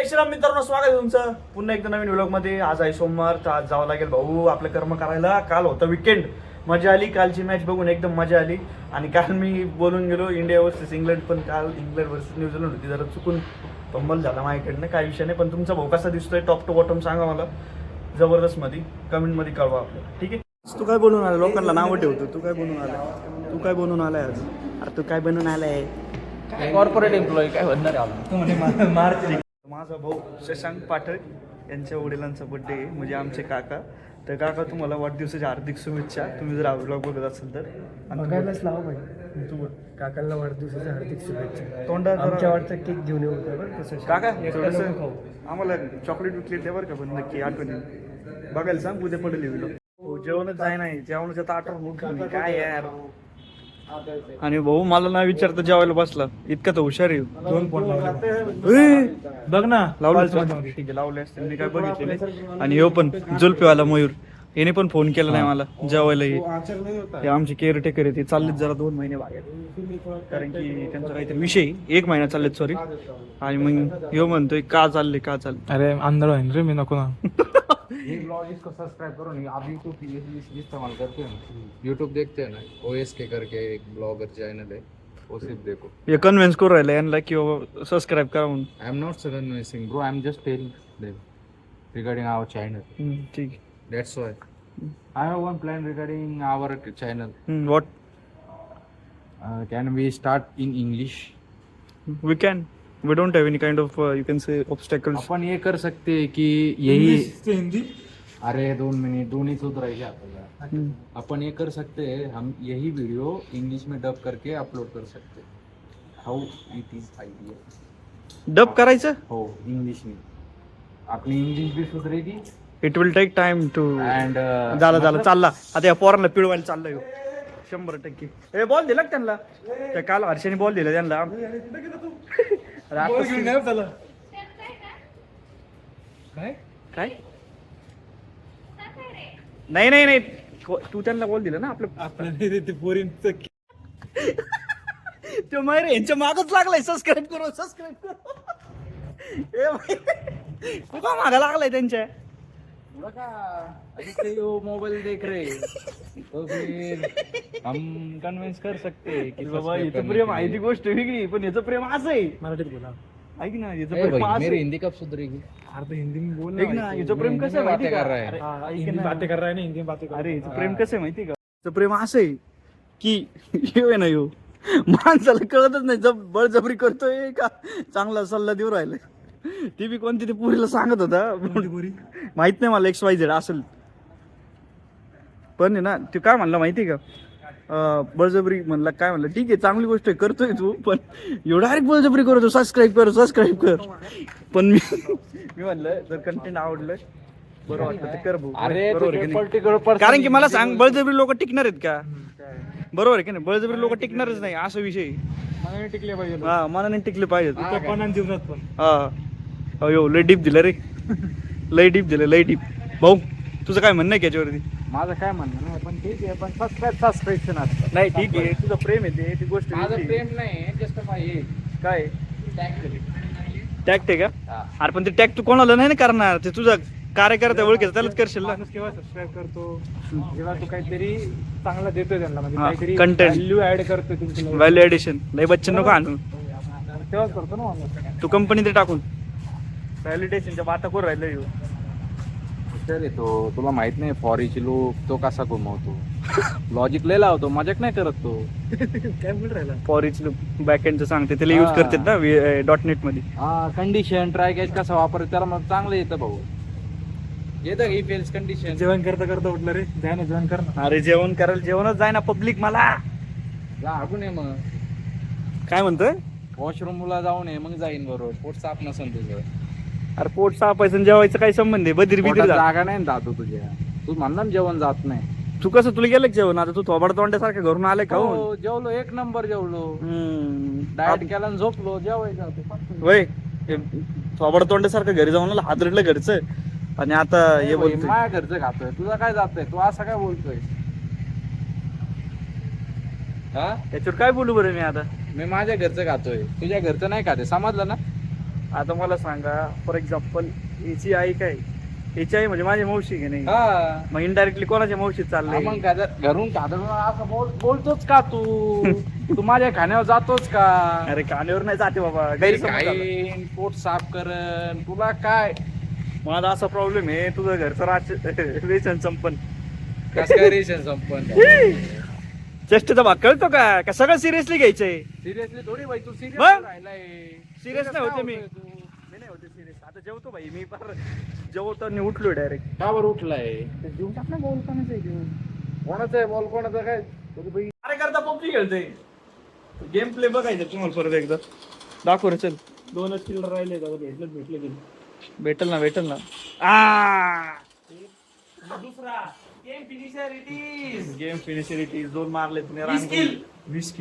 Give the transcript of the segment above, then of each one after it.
श्रीराम मित्रांनो, स्वागत आहे तुमचं पुन्हा एकदा नवीन व्लॉग मध्ये. आज आहे सोमवार, तर आज जावं लागेल भाऊ आपलं कर्म करायला. काल होतं विकेंड, मजा आली. कालची मॅच बघून एकदम मजा आली. आणि काल मी बोलून गेलो इंडिया वर्सेस इंग्लंड, पण काल इंग्लंड वर्सेस न्यूझीलंड होती, जरा चुकून फंबल झाला माझ्याकडनं. काही विषय नाही, पण तुमचा भाऊ कसा दिसतोय टॉप टू बॉटम सांगा मला जबरदस्त मध्ये, कमेंट मध्ये कळवा आपल्याला, ठीक आहे. तू काय बनवून आला? लोकांना नावं ठेवतो. तू काय बनवून आलाय? तू काय बनवून आलाय आज? अरे तू काय बनवून आलाय? कॉर्पोरेट एम्प्लॉई काय बनणार आहे मार्च. माझा भाऊ शशांक पाठक यांच्या वडिलांचा बड्डे आहे, म्हणजे आमचे काका. तर काका, तुम्हाला वाढदिवसाच्या हार्दिक शुभेच्छा. तुम्ही जर व्लॉग बघत असाल तर. बघायलाच लावा पाहिजे. तू काकांना वाढदिवसाच्या हार्दिक शुभेच्छा. तोंडात आमच्या वाटतं केक घेऊन येऊ का बरं कसं काका एकट्याला थोडंसं नको खाऊ. आम्हाला चॉकलेट विकलेट द्या बरं का, पण नक्की आठवणी बघायला सांग. उद्या पडेल व्हिडिओ. हो, जेवणच जाय नाही, जेवणाच्या ताटावर काय यार. आणि भाऊ मला ना विचारता जेवायला बसला, इतका तर हुशार आहे. 2 पोट लावले. बघ ना लावले. ठीक आहे, लावले असते मी काय बघितले नाही. आणि हे पण जुल्फीवाला मयूर, याने पण फोन केला नाही मला जेवायला. हे आमचे केअरटेकर आहे, ते चाललेत जरा 2 महिने बाहेर, कारण की त्यांचा काहीतरी विषय 1 महिना चाललेत, सॉरी. आणि मग ह्यो म्हणतोय का चालले. अरे अंदर आहे रे, मी नको ना. ये ब्लॉग इसको सब्सक्राइब करो नहीं आप यूट्यूब इस्तेमाल करते हो ना, यूट्यूब देखते हैं ना, OSK करके एक ब्लॉगर चैनल है, वो सिर्फ देखो. हे कन्व्हिन्स करू राहिला यांना की सबस्क्राईब करा म्हणून. I am not convincing bro, I am just telling them regarding our channel. ठीक आहे. That's why I have one plan regarding our channel. What Can we start in English? We can. We don't have any kind of you can say obstacles. अपन ये कर सकते हैं कि यही हिंदी अरे 2 मिनट दोन्ही सुधरायचे आपल्याला. अपन ये कर सकते हैं, हम यही वीडियो इंग्लिश में डब करके अपलोड कर सकते हैं. How it is idea. Dub करायचं. हो इंग्लिश में अपनी इंग्लिश भी सुधरेगी. It will take time to. And झालं चालला आता या पोरांना पिळवायला चाललंय हो. 100%. हे बॉल दिला का त्यांना? त्या काल हर्षाने बॉल दिला त्यांना. अरे आता काय काय नाही तू त्यांना बॉल दिला ना आपलं. आपल्याला ते पोरींचं तो माहिर यांच्या मागच लागलाय. सबस्क्राईब करो. ए भाई, तू का मागा लागलाय त्यांच्या? मोबाइल देख रहे तो फिर हम कन्विंस कर सकते हैं कि बाबा याचं प्रेम आहे ती गोष्ट वेगळी, पण याचं प्रेम असं आहे. मराठीत बोला. ऐक ना, याचं ए प्रेम भाई, असं मेरी आहे. हिंदी कब सुधरेगी. अर्ध हिंदी में बोल ऐक ना, याचं प्रेम कसं आहे माहिती बातें का? कर रहा है. अरे, ऐक हिंदी ना. बातें कर रहा है ना, हिंदी में बातें कर अरे रहा याचं प्रेम कसं आहे माहिती का? याचं प्रेम असं आहे की येऊ आहे ना, येऊ माणसाला कळतच नाही बळजबरी करतोय का चांगला सल्ला देऊ राहिलाय. ती बी कोणती ती पुरीला सांगत होता, माहित नाही मला, XYZ असेल. पण आहे ना, ते काय म्हणलं माहिती का, बळजबरी म्हणला. काय म्हणलं, ठीक आहे चांगली गोष्ट आहे करतोय तू, पण एवढं डायरेक्ट बळजबरी करतो सबस्क्राईब कर. पण मी म्हणलं जर कंटेंट आवडलं, बरं वाटलं तर कर भाऊ. अरे बरोबर आहे की नाही? पर्टिक्युलर कारण की मला सांग, बळजबरी लोक टिकणार आहेत का? बरोबर आहे की नाही? बळजबरी लोक टिकणारच नाही, असा विषय. मनाने टिकले पाहिजे. हा, मनाने टिकले पाहिजेत. पण आणि जीवनात पण. हा, अयो लय डीप दिलं रे. लय डीप. भाऊ तुझं काय म्हणणं आहे याच्यावरती? माझं काय म्हणणं नाही, पण ठीक आहे, पण सबस्क्रिप्शन असतं. नाही ठीक आहे, तुझं प्रेम आहे ती गोष्ट माझं वेगळी. प्रेम नाही, जस्ट माय काय टॅग टॅग का? अरे पण ते टॅग तू कोणाला नाही ना करणार, ते तुझा कार्यकर्ता ओळखीचा त्यालाच करशील ना. माणूस केव्हा सबस्क्राईब करतो जेव्हा तू काहीतरी चांगला देतोय त्यांना, म्हणजे हा, काहीतरी content. व्हॅल्यू ऍड करतोय तुमची. Value addition. लय बच्चन नको आणू तेव्हाच करतो ना माणूस. तू कंपनी ते टाकून. व्हॅलिडेशनच्या बाता करून राहिलं ह्यो. रे तो तुला माहित नाही, फॉरीची लोक तो कसा घुमवतो, लॉजिक लय लावतो, मजाक नाही करत तो. काय बोल राहिला? फॉरीच बॅकएंडचं सांगते, त्याला यूज करतात ना .NET मध्ये. हा, कंडिशन ट्राय कॅच कसा वापरत त्याला मग चांगलं येतं भाऊ. येतं ही फेल्स कंडिशन. जेवण करता उठलं रे, द्या ना जेवण कर ना. अरे जेवण करायला जेवणच जाय ना पब्लिक मला. जा हागून ये मग, काय म्हणतोय? वॉशरूमला जाऊन ये, मग जाईन बरोबर. पोट साफ नसेल तुझं. अरे पोट सापायचं जेवायचं काय संबंध आहे? बधीर पोटात बिधीर जागा नाही ना दादू तुझ्या. तू म्हणला ना जेवण जात नाही. तू कसं तुला गेलं का जेवण? आता तू थोबाड तोंड्यासारखं घरून आलाय का? हो, जेवलो 1 नंबर जेवलो. डाएट केला आणि झोपलो. जेवायचं वय थोबाड तोंड्यासारखं घरी जाऊन हात रडलं घरचं, आणि आता हे बोलतोय माझ्या घरचं खातोय. तुझं काय जातंय? तू असं काय बोलतोय? हा, त्याच्यावर काय बोलू बरं मी आता? मी माझ्या घरचं खातोय, तुझ्या घरचं नाही खाते, समजलं ना. आता मला सांगा फॉर एक्झाम्पल हिची आई काय, हिची आई म्हणजे माझी मावशी की नाही, हा मग इनडायरेक्टली कोणाच्या मावशीत मग चाललंय? घरून कादर असं बोलतोच का तू तू माझ्या खाण्यावर जातोच का? अरे कानेवर नाही जाते बाबा, घरी गैरसमज झाला. खाईन, पोट साफ करन, तुला काय माझा असा प्रॉब्लेम आहे, तुझं घरचं रेशन संपन. कसं काय रेशन संपन्न? चेष्टेचा भाग कळतो का सगळं सिरियसली घ्यायचंय? सिरियसली थोडी भाई तू मग? सिरियस राहिलाय. सिरियस नाही होते मी. तू मी नाही होते सिरियस. आता जेवतो भाई मी, फार जेवतो आणि उठलोय डायरेक्ट. का बरं उठलाय? जेवू टाक ना बॉल, कोणाचा आहे जेवू? कोणाचं आहे बॉल, कोणाचं काय? तरी भाई अरे करता पबजी खेळतोय. गेम प्ले बघायचं तुम्हाला परत एकदा दाखव रे. चल 2च किलर राहिले, भेटल ना. दुसरा गेम फिनिशर इट इज. 2 मारले तुम्ही. 20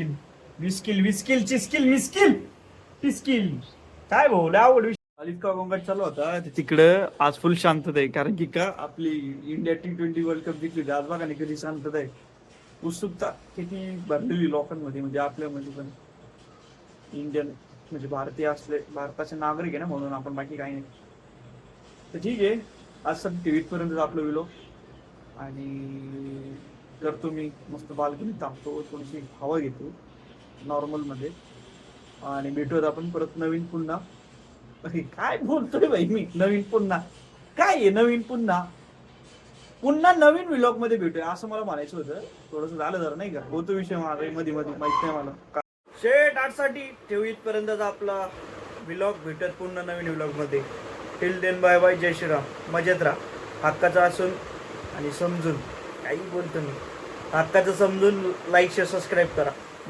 किल. काय भाऊ लय आवड. इतका गोंगाट चालू होता तिकडं. आज फुल शांतता आहे, कारण की का आपली इंडिया T20 वर्ल्ड कप जिंकली. आज बघा नाही कधी शांतता आहे. उत्सुकता किती भरलेली लोकांमध्ये, म्हणजे आपल्यामध्ये पण. इंडियन म्हणजे भारतीय असले, भारताचे नागरिक आहे ना म्हणून आपण, बाकी काही नाही. तर ठीक आहे, आज सध्या TV पर्यंत आपलं विलो. आणि करतो मी मस्त बाल्कनीत थांबतो, थोडीशी हवा घेतो नॉर्मलमध्ये, आणि भेटूयात आपण परत नवीन पुन्हा. काय बोलतोय भाई मी, नवीन पुन्हा काय आहे? नवीन पुन्हा नवीन व्लॉग मध्ये भेटूया असं मला म्हणायचं होतं. थोडस झालं जरा नाही का, होतो विषय माझा मध्ये माहित नाही मला. शेट आठसाठी ठेवू इथपर्यंतचा आपला व्लॉग. भेटत पुन्हा नवीन व्लॉग मध्ये. टिल देन बाय बाय, जय श्रीराम. मजेत राहा. हक्काचं असून आणि समजून, काही बोलतो मी, हक्काचं समजून लाईक शेअर सबस्क्राईब करा.